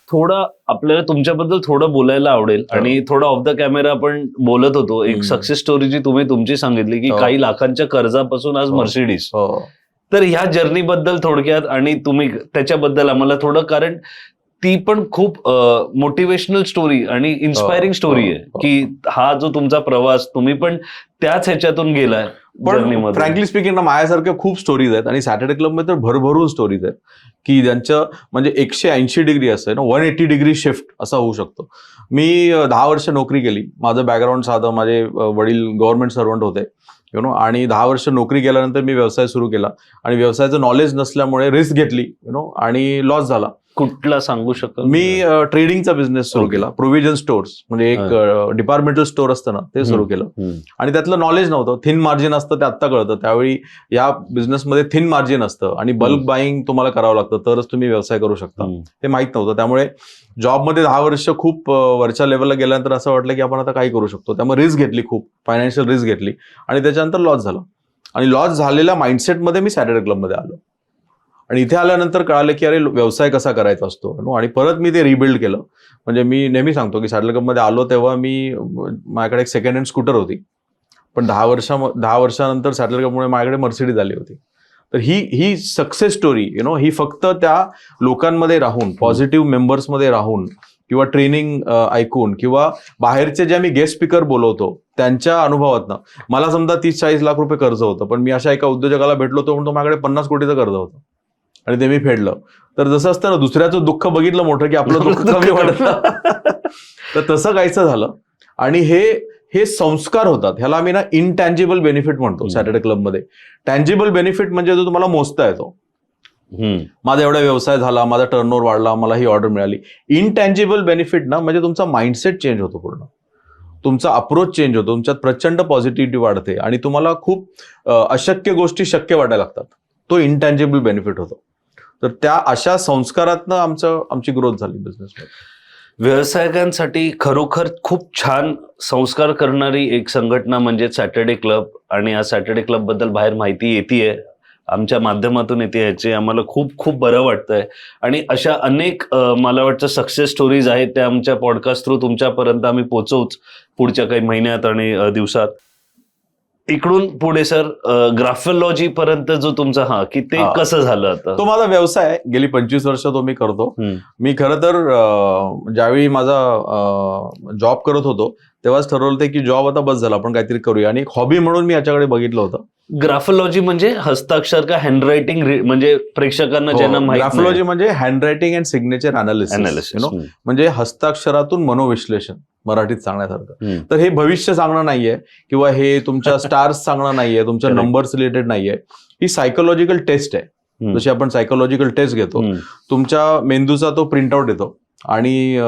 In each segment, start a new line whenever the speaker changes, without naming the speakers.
थोडं आपल्याला तुमच्याबद्दल थोडं बोलायला आवडेल आणि थोडं ऑफ द कॅमेरा आपण बोलत होतो. एक सक्सेस स्टोरी जी तुम्ही तुमची सांगितली की काही लाखांच्या कर्जापासून आज मर्सिडीज. तर ह्या जर्नीबद्दल थोडक्यात आणि तुम्ही त्याच्याबद्दल आम्हाला थोडं, कारण ती पण खूप मोटिवेशनल स्टोरी आणि इन्स्पायरिंग स्टोरी आहे की हा जो तुमचा प्रवास तुम्ही पण त्याच ह्याच्यातून गेलाय.
पण फ्रँकली स्पीकिंग ना, माझ्यासारख्या खूप स्टोरीज आहेत आणि सॅटर्डे क्लबमध्ये तर भरभरून स्टोरीज आहेत की ज्यांचं म्हणजे 180 डिग्री असं ना, 180 डिग्री शिफ्ट असा होऊ शकतो. मी 10 वर्ष नोकरी केली. माझं बॅकग्राऊंड साधं, माझे वडील गव्हर्नमेंट सर्वंट होते आणि 10 वर्ष नोकरी केल्यानंतर मी व्यवसाय सुरू केला आणि व्यवसायाचं नॉलेज नसल्यामुळे रिस्क घेतली आणि लॉस झाला.
कुठला सांगू शकाल?
मी ट्रेडिंगचा बिझनेस सुरू केला. प्रोव्हिजन स्टोअर्स म्हणजे एक डिपार्टमेंटल स्टोअर असतं ना, ते सुरू केलं आणि त्यातलं नॉलेज नव्हतं. थिन मार्जिन असतं ते आत्ता कळतं. त्यावेळी या बिझनेसमध्ये थिन मार्जिन असतं आणि बल्क बाईंग तुम्हाला करावं लागतं तरच तुम्ही व्यवसाय करू शकता. हे माहित नव्हतं. त्यामुळे जॉबमध्ये 10 वर्ष खूप वरच्या लेवलला गेल्यानंतर असं वाटलं की आपण आता काही करू शकतो. त्यामुळे रिस्क घेतली, खूप फायनान्शियल रिस्क घेतली आणि त्याच्यानंतर लॉस झाला. आणि लॉस झालेल्या माइंडसेटमध्ये मी सॅटर्डे क्लबमध्ये आलो आणि इथे आल्यानंतर कळालं की अरे व्यवसाय कसा करायचा असतो आणि परत मी ते रिबिल्ड केलं. म्हणजे मी नेहमी सांगतो की सॅटर्डे क्लबमध्ये आलो तेव्हा माझ्याकडे एक सेकंड हँड स्कूटर होती, पण 10 वर्षानंतर सॅटर्डे क्लबमुळे माझ्याकडे मर्सिडीज आली होती. तर ही सक्सेस स्टोरी ही फक्त त्या लोकांमध्ये राहून, पॉझिटिव्ह मेंबर्समध्ये राहून किंवा ट्रेनिंग ऐकून किंवा बाहेरचे जे आम्ही गेस्ट स्पीकर बोलवतो त्यांच्या अनुभवातनं. मला समजा 30-40 लाख रुपये कर्ज होतं, पण मी अशा एका उद्योजकाला भेटलो तो म्हणतो माझ्याकडे 50 कोटीचं कर्ज होतं आणि ते मी फेडलं. तर जसं असतं ना, दुसऱ्याचं दुःख बघितलं मोठं की आपलं दुःख कमी वाटतं. तर तसं काहीच झालं. आणि हे संस्कार होतात. ह्याला आम्ही ना इनटँजिबल बेनिफिट म्हणतो सॅटर्डे क्लबमध्ये. टँजिबल बेनिफिट म्हणजे जो तुम्हाला मोजता येतो. माझा एवढा व्यवसाय झाला, माझा टर्नओव्हर वाढला, मला ही ऑर्डर मिळाली. इनटँजिबल बेनिफिट ना म्हणजे तुमचा माइंडसेट चेंज होतो, पूर्ण तुमचा अप्रोच चेंज होतो, तुमच्यात प्रचंड पॉझिटिव्हिटी वाढते आणि तुम्हाला खूप अशक्य गोष्टी शक्य वाटायला लागतात. तो इनटँजिबल बेनिफिट होतो. तर त्या अशा संस्कारातनं आमची ग्रोथ झाली बिझनेसमध्ये.
व्यावसायिकांसाठी खरोखर खूप छान संस्कार करणारी एक संघटना म्हणजे सॅटर्डे क्लब. आणि या सॅटर्डे क्लब बद्दल बाहेर माहिती येतेय, आमच्या माध्यमातून येते, याचे आम्हाला खूप खूप बरं वाटतंय. आणि अशा अनेक मला वाटतं सक्सेस स्टोरीज आहेत त्या आमच्या पॉडकास्ट थ्रू तुमच्यापर्यंत आम्ही पोहोचवूच पुढच्या काही महिन्यात आणि दिवसात. इकडून पुढे सर ग्राफोलॉजी पर्यंत जो तुमचा की ते कसं झालं? आता
तो माझा व्यवसाय आहे, गेली 25 वर्ष तो मी करतो. मी खरं तर ज्यावेळी माझा जॉब करत होतो तेव्हाच ठरवलं होतं की जॉब आता बस झाला, आपण काहीतरी करूया, आणि एक हॉबी म्हणून मी याच्याकडे बघितलं होतं.
ग्राफोलॉजी म्हणजे हस्ताक्षर का हँडरायटिंग? म्हणजे प्रेक्षकांना ज्यांना माहिती,
ग्राफोलॉजी म्हणजे हँडरायटिंग अँड सिग्नेचर अनालिसिस, म्हणजे हस्ताक्षरातून मनोविश्लेषण, मराठीत सांगण्यासारखं. तर हे भविष्य सांगणं नाहीये किंवा हे तुमच्या स्टार्स सांगणं नाहीये, तुमच्या नंबर्स रिलेटेड नाहीये. ही सायकोलॉजिकल टेस्ट आहे. जशी आपण सायकोलॉजिकल टेस्ट घेतो, तुमच्या मेंदूचा तो प्रिंटआउट येतो. आणि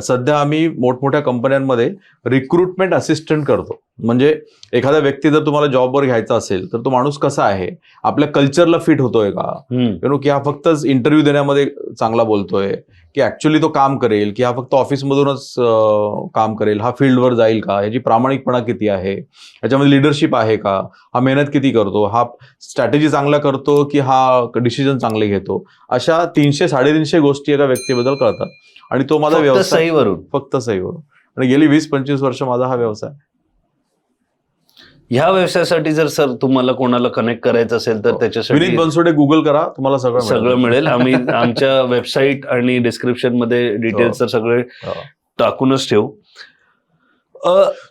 सध्या आम्ही मोठमोठ्या कंपन्यांमध्ये रिक्रुटमेंट असिस्टंट करतो. म्हणजे एखादा व्यक्ती जर तुम्हाला जॉबवर घ्यायचा असेल तर तो माणूस कसा आहे, आपल्या कल्चरला फिट होतोय का, की हा फक्तच इंटरव्ह्यू देण्यामध्ये चांगला बोलतोय, की ऍक्च्युअली तो काम करेल, की हा फक्त ऑफिसमधूनच काम करेल, हा फील्डवर जाईल का, याची प्रामाणिकपणा किती आहे, याच्यामध्ये लिडरशिप आहे का, हा मेहनत किती करतो, हा स्ट्रॅटेजी चांगला करतो की हा डिसिजन चांगले घेतो. अशा 300-350 गोष्टी एका व्यक्तीबद्दल कळतात. आणि तो माझा व्यवसाय फक्त सहीवरून. आणि गेली 20-25 वर्ष माझा हा व्यवसाय.
ह्या व्यवसायासाठी जर सर तुम्हाला कोणाला कनेक्ट करायचं असेल तर त्याच्यासाठी
विनीत बनसोडे गुगल करा, तुम्हाला सगळं मिळेल.
आम्ही आमच्या वेबसाईट आणि डिस्क्रिप्शन मध्ये डिटेल्स तर सगळे टाकूनच ठेवू.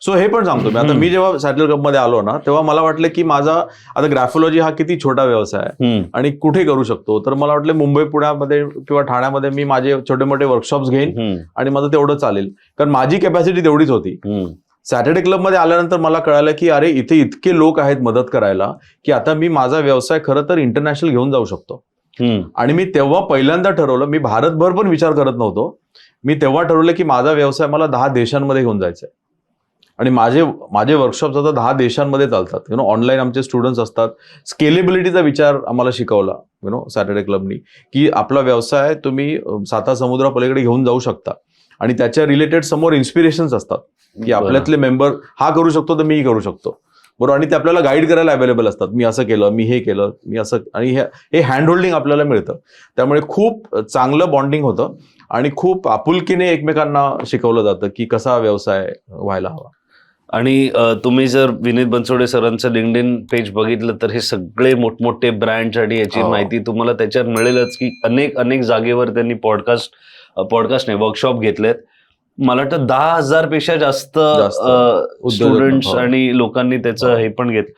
सो हे पण सांगतो मी, आता मी जेव्हा सॅटर्डे क्लबमध्ये आलो ना तेव्हा मला वाटलं की माझा आता ग्राफोलॉजी हा किती छोटा व्यवसाय आहे आणि कुठे करू शकतो. तर मला वाटलं मुंबई, पुण्यामध्ये किंवा ठाण्यामध्ये मी माझे छोटे मोठे वर्कशॉप्स घेईन आणि माझं तेवढं चालेल, कारण माझी कॅपॅसिटी तेवढीच होती. सॅटर्डे क्लबमध्ये आल्यानंतर मला कळालं की अरे इथे इतके लोक आहेत मदत करायला की आता मी माझा व्यवसाय खरं तर इंटरनॅशनल घेऊन जाऊ शकतो. आणि मी तेव्हा पहिल्यांदा ठरवलं, मी भारतभर पण विचार करत नव्हतो, मी तेव्हा ठरवलं की माझा व्यवसाय मला 10 देशांमध्ये घेऊन जायचा आहे. आणि माझे वर्कशॉप्स आता 10 देशांमध्ये चालतात. ऑनलाईन आमचे स्टुडंट्स असतात. स्केलेबिलिटीचा विचार आम्हाला शिकवला सॅटर्डे क्लबनी, की आपला व्यवसाय तुम्ही 7 समुद्रापलीकडे घेऊन जाऊ शकता आणि त्याच्या रिलेटेड समोर इन्स्पिरेशन्स असतात की आपल्यातले मेंबर हा करू शकतो तर मीही करू शकतो, बरोबर. आणि ते आपल्याला गाईड करायला अवेलेबल असतात. मी असं केलं, मी हे केलं, मी असं, आणि हे हँड होल्डिंग आपल्याला मिळतं. त्यामुळे खूप चांगलं बॉन्डिंग होतं. आणि खूप आपुलकीने एकमेकांना शिकवलं जातं की कसा व्यवसाय व्हायला हवा.
आणि तुम्ही जर विनीत बनसोडे सरांचं लिंक्डइन पेज बघितलं तर हे सगळे मोठमोठे ब्रँड आणि याची
हो.
माहिती तुम्हाला त्याच्यात मिळेलच की अनेक जागेवर त्यांनी पॉडकास्ट नाही वर्कशॉप घेतलेत. मला वाटतं 10,000 पेक्षा जास्त
उद्योजक,
स्टुडंट्स
हो.
आणि लोकांनी त्याचं
हो.
हे पण घेतलं.